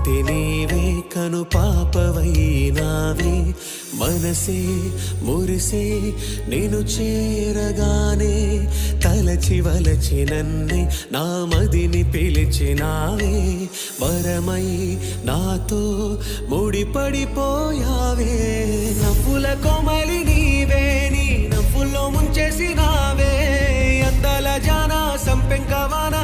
ప్రకృతి నీవే కను పాపవైనావే మనసే మురిసే నేను చేరగానే తలచి వలచి నన్నే నా మదిని పిలిచినావే వరమై నాతో ముడిపడిపోయావే నవ్వుల కోమలి నీవే నీ నవ్వుల్లో ముంచేసినావే అందాల జానా సంపెంకవాన